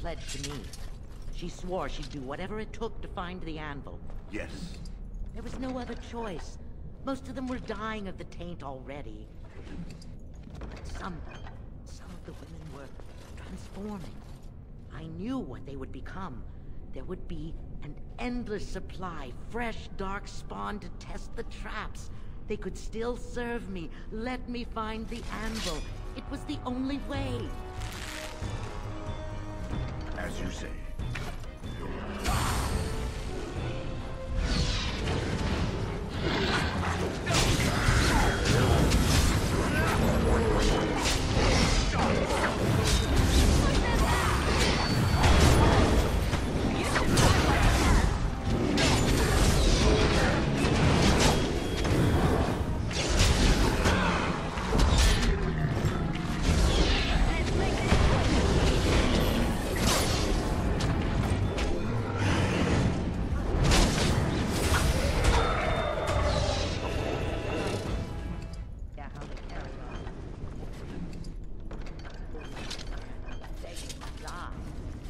pledged to me. She swore she'd do whatever it took to find the Anvil. Yes. There was no other choice. Most of them were dying of the taint already. But some of the women were transforming. I knew what they would become. There would be an endless supply, fresh Darkspawn to test the traps. They could still serve me, let me find the Anvil. It was the only way. As you say.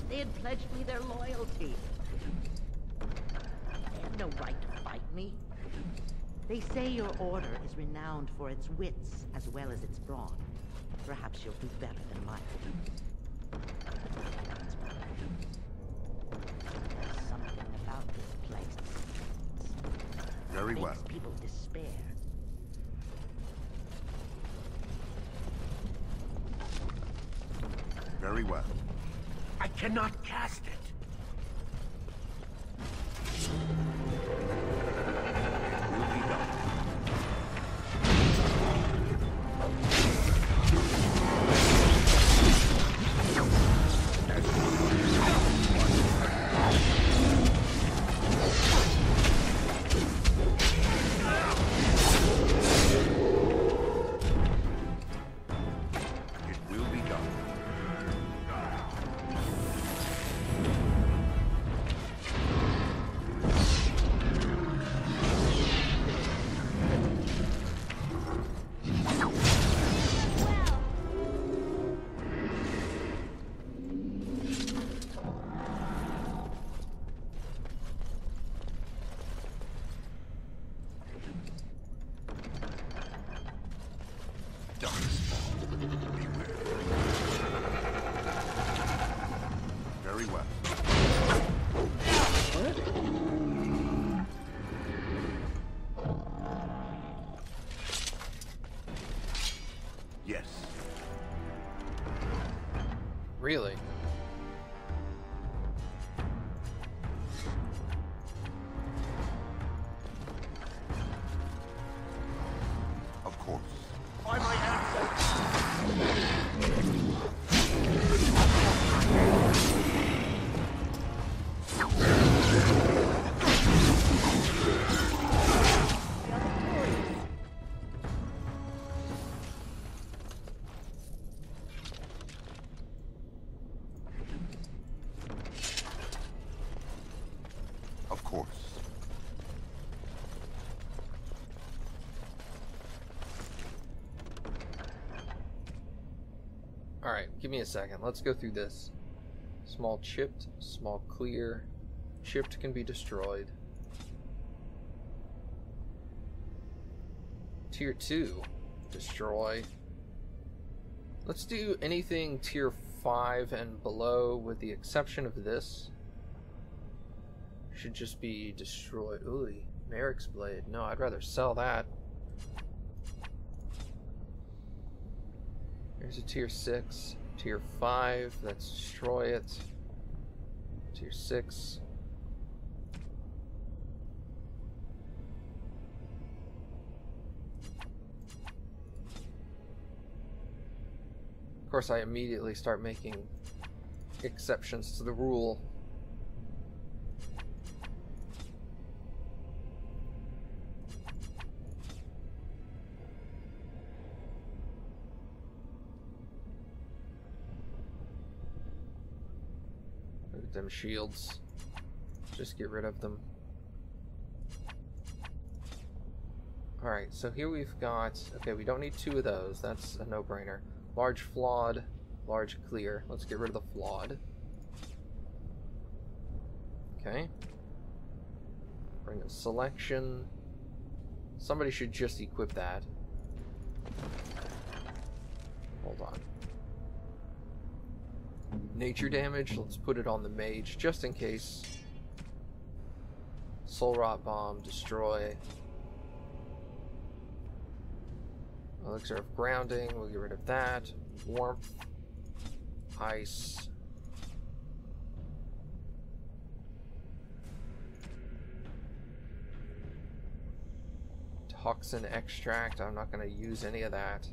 They had pledged me their loyalty. They had no right to fight me. They say your order is renowned for its wits as well as its brawn. Perhaps you'll do better than mine. There's something about this place. Very well. Makes people despair. Very well. I cannot cast it. Will be done. It will be done. Darkspawn, beware. Very well. Yes. Really? Of course. By my ancestors. Of course. Alright, give me a second. Let's go through this. Small chipped, small clear. Chipped can be destroyed. Tier 2, destroy. Let's do anything tier 5 and below with the exception of this. Should just be destroyed. Ooh, Merrick's Blade. No, I'd rather sell that. Here's a tier 6. Tier 5, let's destroy it. Tier 6. Of course, I immediately start making exceptions to the rule. Look at them shields. Just get rid of them. Alright, so here we've got... Okay, we don't need 2 of those. That's a no-brainer. Large flawed, large clear. Let's get rid of the flawed. Okay. Bring a selection. Somebody should just equip that. Hold on. Nature damage, let's put it on the mage just in case. Soul Rot Bomb, destroy. Elixir of grounding, we'll get rid of that. Warmth. Ice. Toxin extract, I'm not going to use any of that.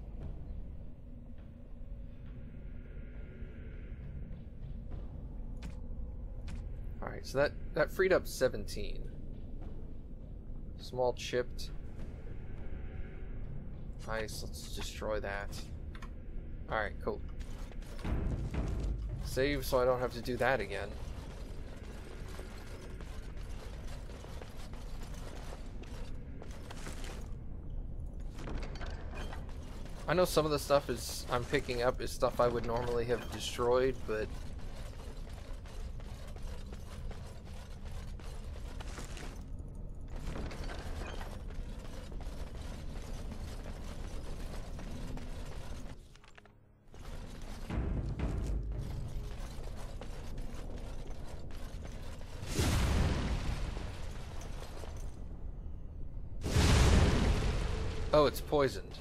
Alright, so that freed up 17. Small chipped. Nice, let's destroy that. Alright, cool. Save so I don't have to do that again. I know some of the stuff I'm picking up is stuff I would normally have destroyed, but oh, it's poisoned.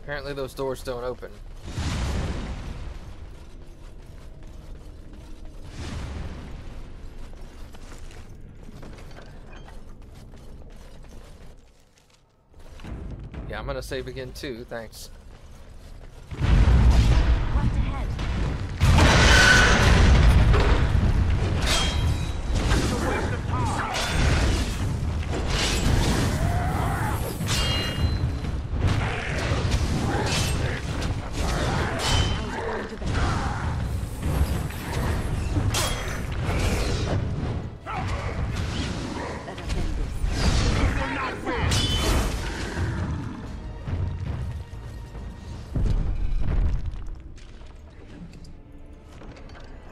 Apparently those doors don't open. Yeah, I'm gonna save again too, thanks. Right ahead.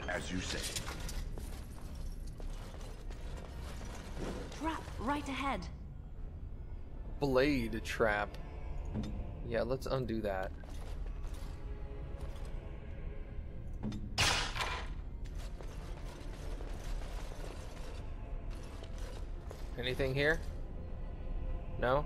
As you say. Trap right ahead. Blade trap. Yeah, let's undo that. Anything here? No?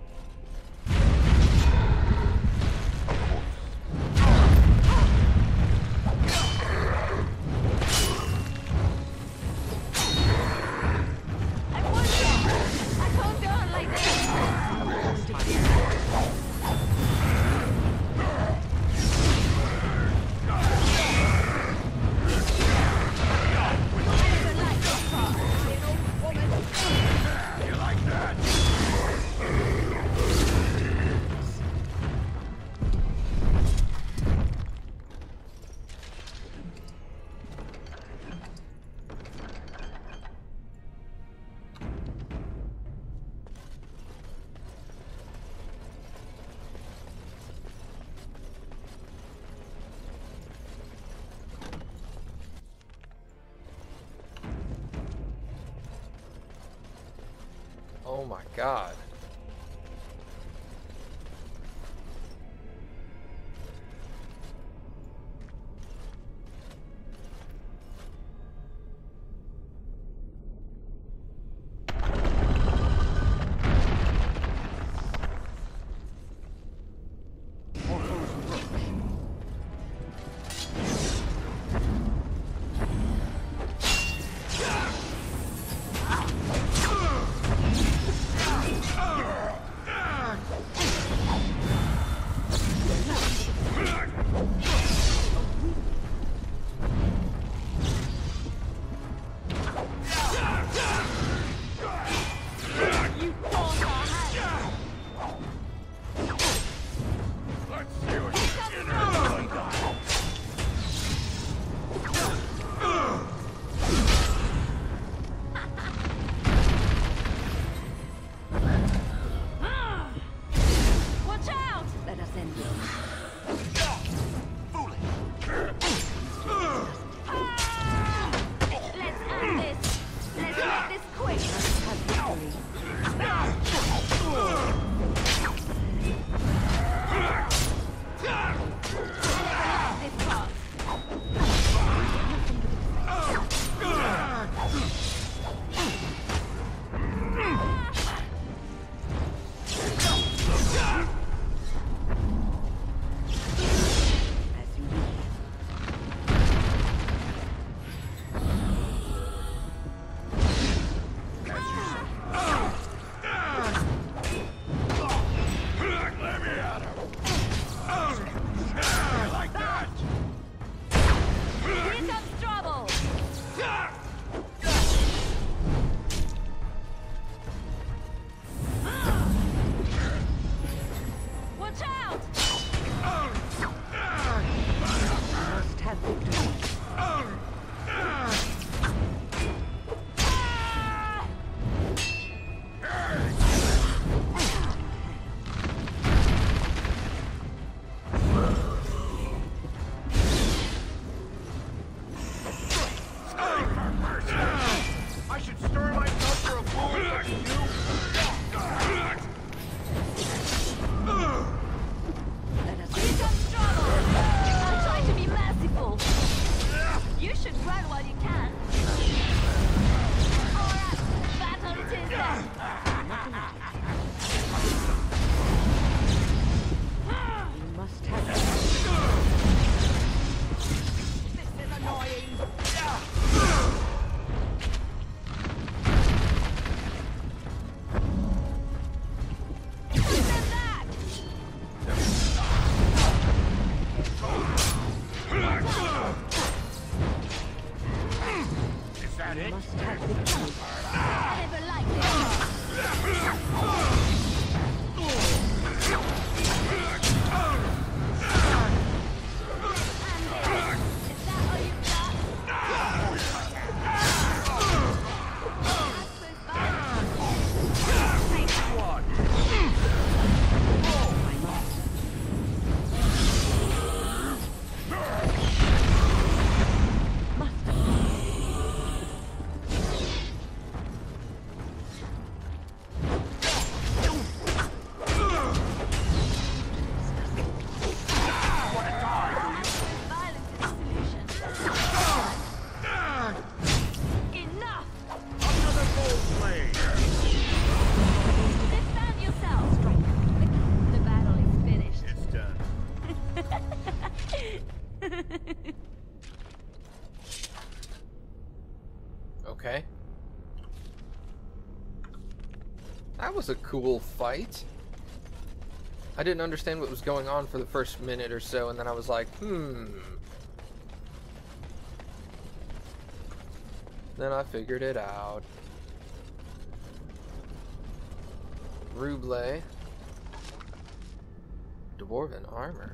You like that? Oh my god. Okay. That was a cool fight. I didn't understand what was going on for the first minute or so, and then I was like, Then I figured it out. Ruble. Dwarven armor.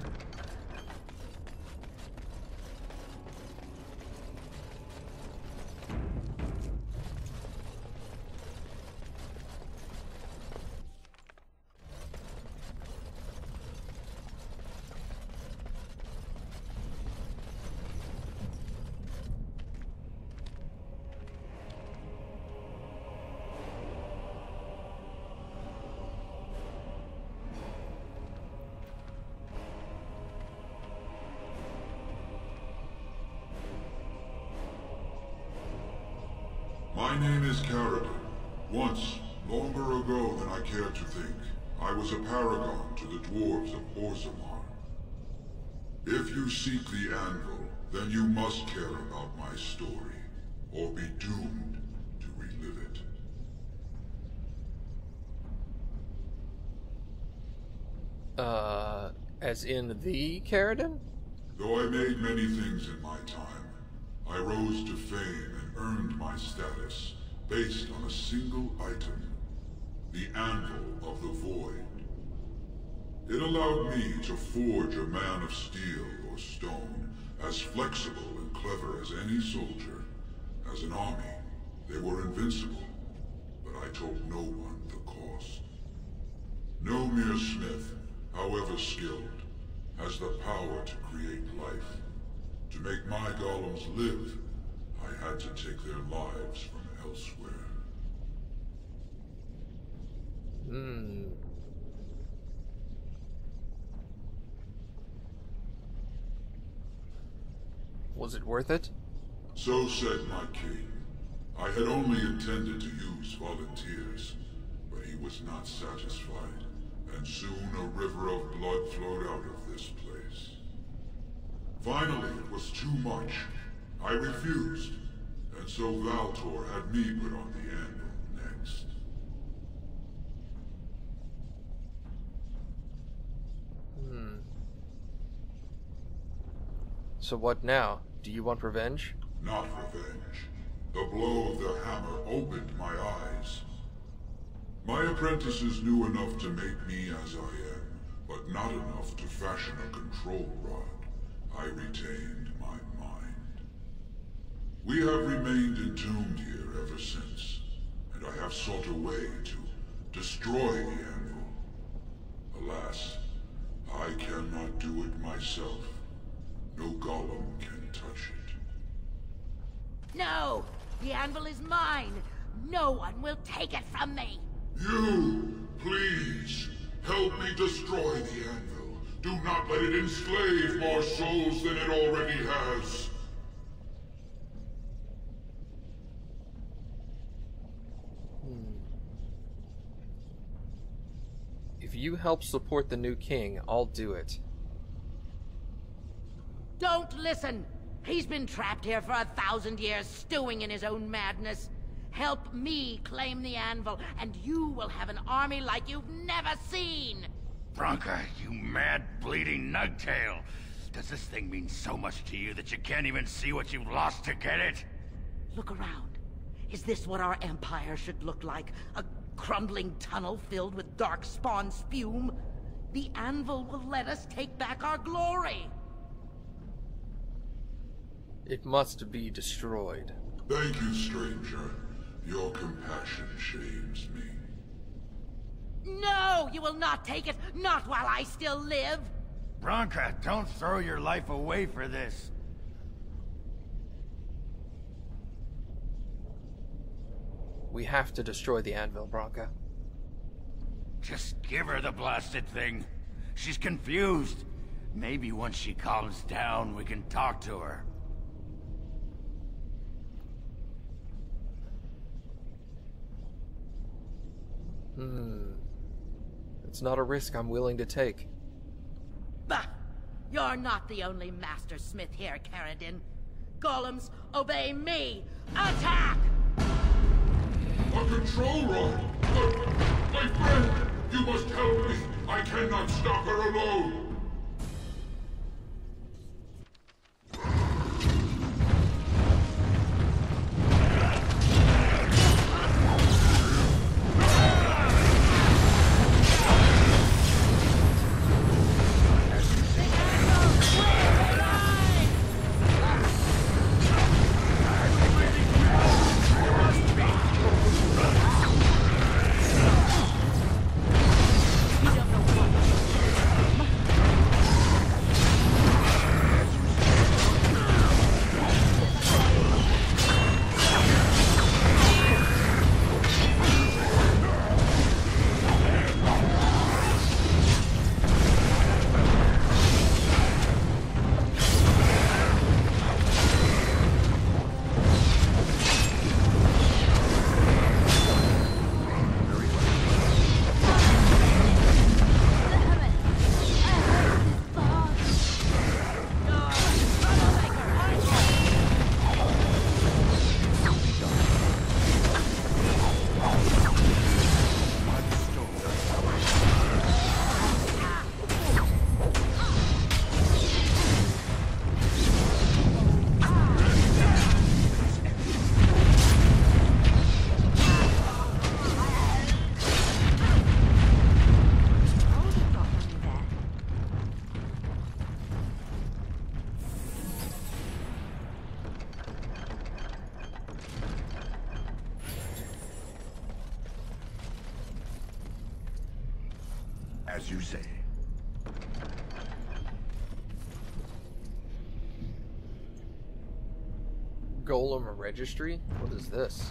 My name is Carradine. Once, longer ago than I care to think, I was a paragon to the dwarves of Orzammar. If you seek the Anvil, then you must care about my story, or be doomed to relive it. As in the Carradine? Though I made many things in my time, I rose to fame and earned my status based on a single item, the Anvil of the Void. It allowed me to forge a man of steel or stone, as flexible and clever as any soldier. As an army, they were invincible, but I told no one the cost. No mere smith, however skilled, has the power to create life. To make my golems live, I had to take their lives from elsewhere. Was it worth it? So said my king. I had only intended to use volunteers, but he was not satisfied, and soon a river of blood flowed out of this place. Finally, it was too much. I refused, and so Valtor had me put on the Anvil next. So what now? Do you want revenge? Not revenge. The blow of the hammer opened my eyes. My apprentices knew enough to make me as I am, but not enough to fashion a control rod. I retained my mind. We have remained entombed here ever since, and I have sought a way to destroy the Anvil. Alas, I cannot do it myself. No golem can touch it. No! The Anvil is mine! No one will take it from me! You, please, help me destroy the Anvil. Do not let it enslave more souls than it already has. If you help support the new king, I'll do it. Don't listen! He's been trapped here for 1,000 years, stewing in his own madness. Help me claim the Anvil, and you will have an army like you've never seen! Branka, you mad, bleeding nugtail! Does this thing mean so much to you that you can't even see what you've lost to get it? Look around. Is this what our empire should look like? A crumbling tunnel filled with Darkspawn spume? The Anvil will let us take back our glory! It must be destroyed. Thank you, stranger. Your compassion shames me. No! You will not take it! Not while I still live! Branka, don't throw your life away for this. We have to destroy the Anvil, Branka. Just give her the blasted thing. She's confused. Maybe once she calms down, we can talk to her. It's not a risk I'm willing to take. Bah! You're not the only master smith here, Carradine. Golems, obey me! Attack! A control rod! But, my friend, you must help me. I cannot stop her alone. As you say. Golem registry? What is this?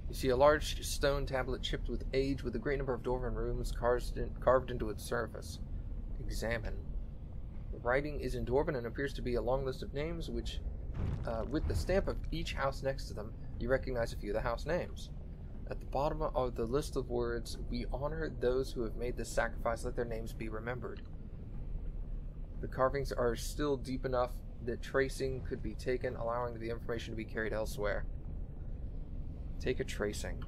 You see a large stone tablet chipped with age with a great number of dwarven runes carved into its surface. Examine. The writing is in Dwarven and appears to be a long list of names which, with the stamp of each house next to them, you recognize a few of the house names. At the bottom of the list of words, we honor those who have made this sacrifice, let their names be remembered. The carvings are still deep enough that tracing could be taken, allowing the information to be carried elsewhere. Take a tracing.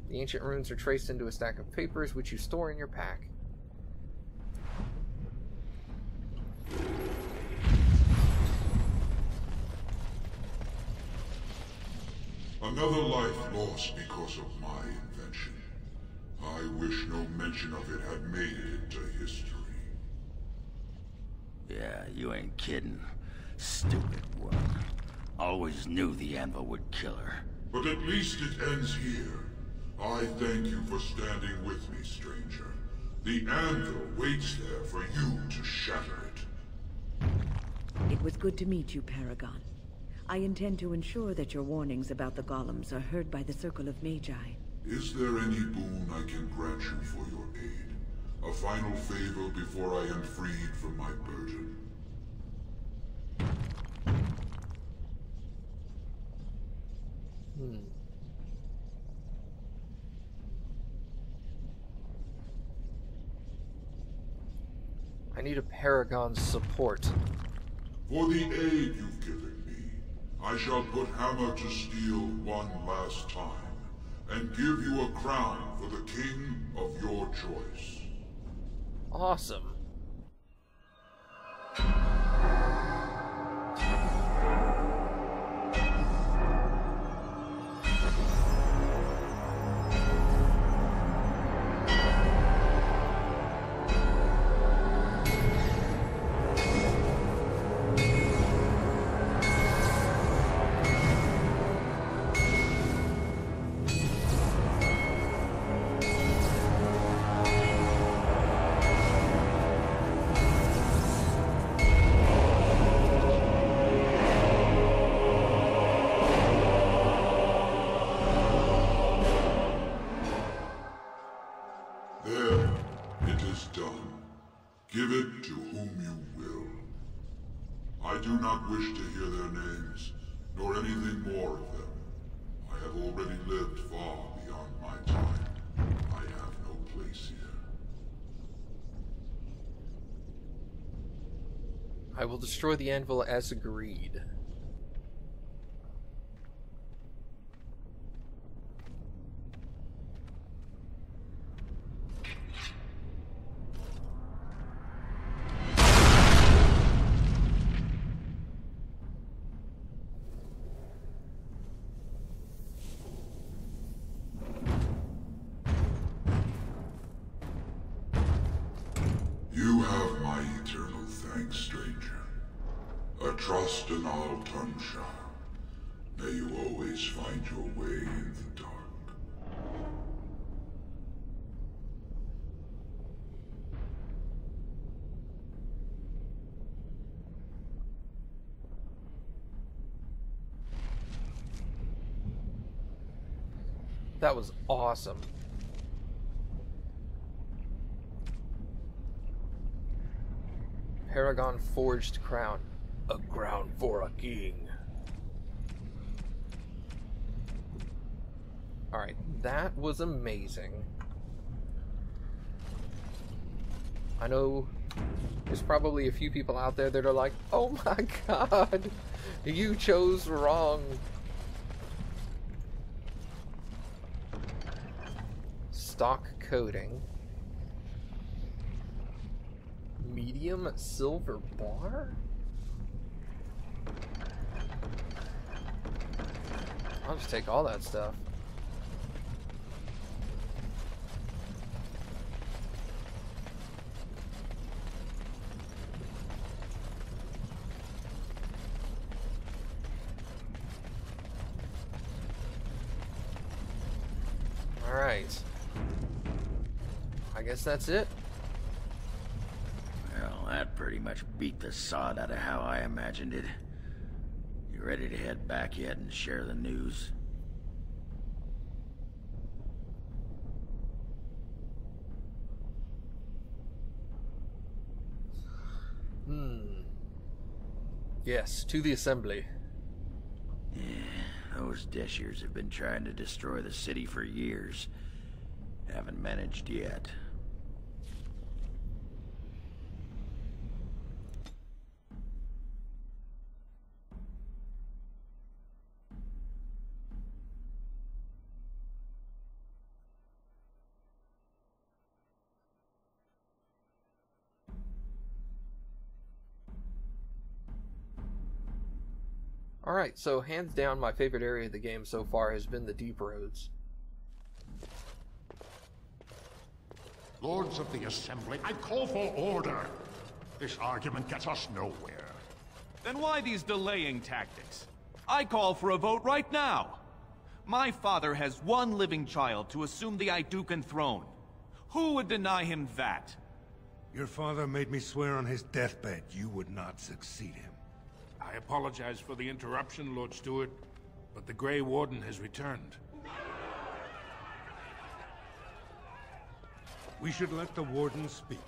The ancient runes are traced into a stack of papers which you store in your pack. Another life lost because of my invention. I wish no mention of it had made it into history. Yeah, you ain't kidding. Stupid one. Always knew the Anvil would kill her. But at least it ends here. I thank you for standing with me, stranger. The Anvil waits there for you to shatter it. It was good to meet you, Paragon. I intend to ensure that your warnings about the golems are heard by the Circle of Magi. Is there any boon I can grant you for your aid? A final favor before I am freed from my burden? I need a Paragon's support. For the aid you've given me, I shall put hammer to steel one last time, and give you a crown for the king of your choice. Awesome. Give it to whom you will. I do not wish to hear their names, nor anything more of them. I have already lived far beyond my time. I have no place here. I will destroy the Anvil as agreed. You have my eternal thanks, stranger. A trust and all Tunsha. May you always find your way in the dark. That was awesome. Paragon Forged Crown. A crown for a king. Alright, that was amazing. I know there's probably a few people out there that are like, oh my god, you chose wrong. Stock coating. Medium silver bar? I'll just take all that stuff. Alright. I guess that's it. Well, that pretty much beat the sod out of how I imagined it. You ready to head back yet and share the news? Yes, to the assembly. Yeah, those Deshirs have been trying to destroy the city for years. Haven't managed yet. Alright, so hands down my favorite area of the game so far has been the deep roads. Lords of the Assembly, I call for order. This argument gets us nowhere. Then why these delaying tactics? I call for a vote right now. My father has one living child to assume the Idukan throne. Who would deny him that? Your father made me swear on his deathbed you would not succeed him. I apologize for the interruption, Lord Stewart, but the Grey Warden has returned. We should let the Warden speak.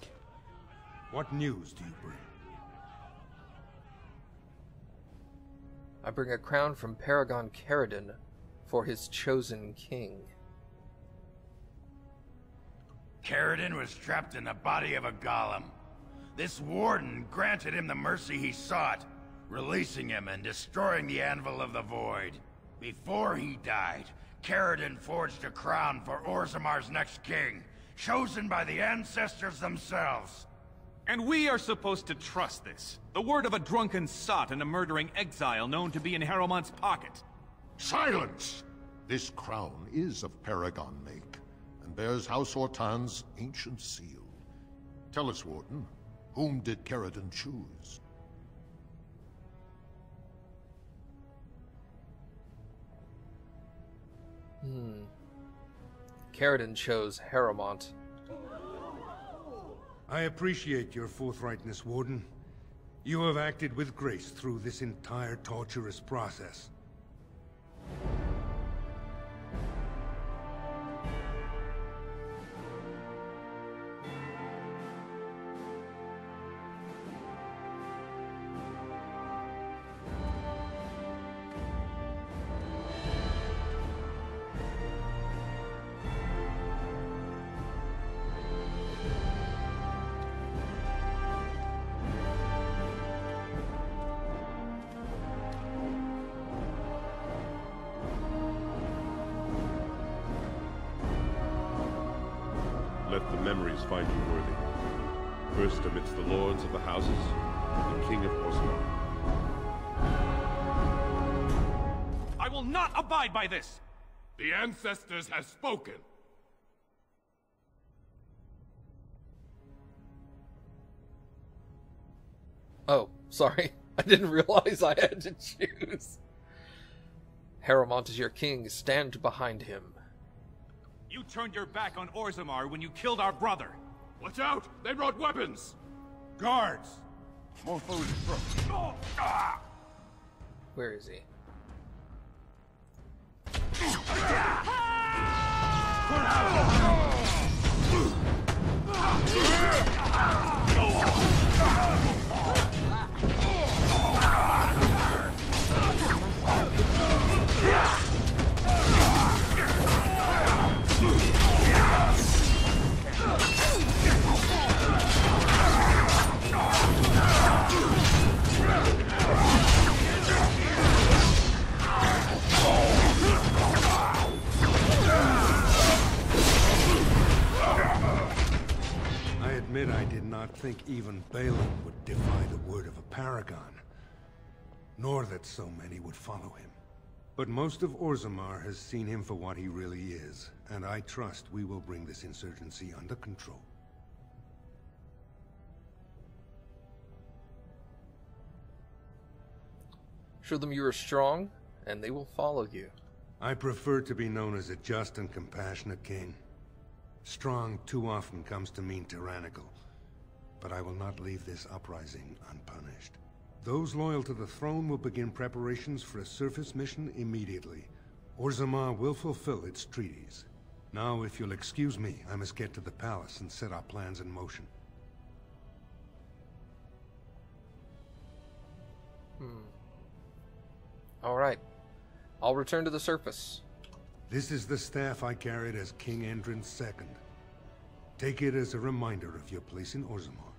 What news do you bring? I bring a crown from Paragon Caridin for his chosen king. Caridin was trapped in the body of a golem. This Warden granted him the mercy he sought, releasing him and destroying the Anvil of the Void. Before he died, Caridin forged a crown for Orzammar's next king, chosen by the ancestors themselves. And we are supposed to trust this. The word of a drunken sot and a murdering exile known to be in Harrowmont's pocket. Silence! This crown is of Paragon make, and bears House Ortan's ancient seal. Tell us, Warden, whom did Caridin choose? Caridin chose Harrowmont. I appreciate your forthrightness, Warden. You have acted with grace through this entire torturous process. Let the memories find you worthy. First amidst the lords of the houses, the King of Orzammar. I will not abide by this! The ancestors have spoken. Oh, sorry. I didn't realize I had to choose. Harrowmont is your king. Stand behind him. You turned your back on Orzammar when you killed our brother. Watch out! They brought weapons! Guards! More food approach. Where is he? I did not think even Balin would defy the word of a paragon, nor that so many would follow him. But most of Orzammar has seen him for what he really is, and I trust we will bring this insurgency under control. Show them you are strong, and they will follow you. I prefer to be known as a just and compassionate king. Strong too often comes to mean tyrannical, but I will not leave this uprising unpunished. Those loyal to the throne will begin preparations for a surface mission immediately. Orzammar will fulfill its treaties. Now, if you'll excuse me, I must get to the palace and set our plans in motion. Alright. I'll return to the surface. This is the staff I carried as King Endrin's II. Take it as a reminder of your place in Orzammar.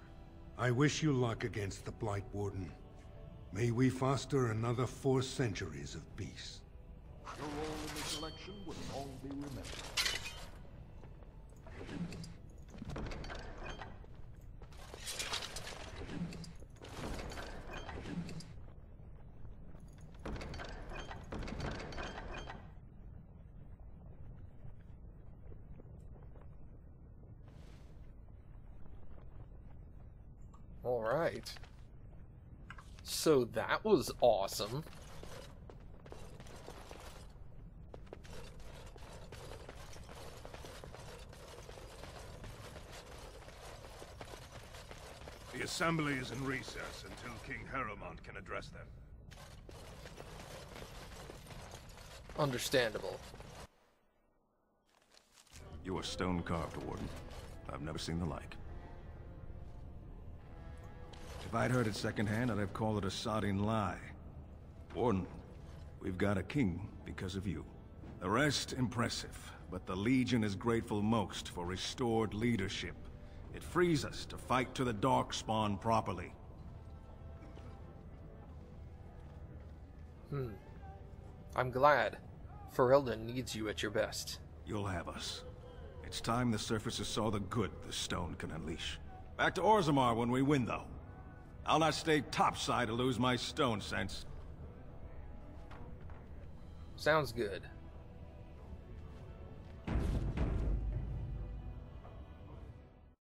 I wish you luck against the Blight Warden. May we foster another 4 centuries of peace. Your role in this election will long be remembered. All right. So that was awesome. The assembly is in recess until King Harrowmont can address them. Understandable. You are stone-carved, Warden. I've never seen the like. If I'd heard it secondhand, I'd have called it a sodding lie. Warden, we've got a king because of you. The rest, impressive, but the Legion is grateful most for restored leadership. It frees us to fight to the Darkspawn properly. I'm glad. Ferelden needs you at your best. You'll have us. It's time the surfacers saw the good the stone can unleash. Back to Orzammar when we win, though. I'll not stay topside to lose my stone sense. Sounds good.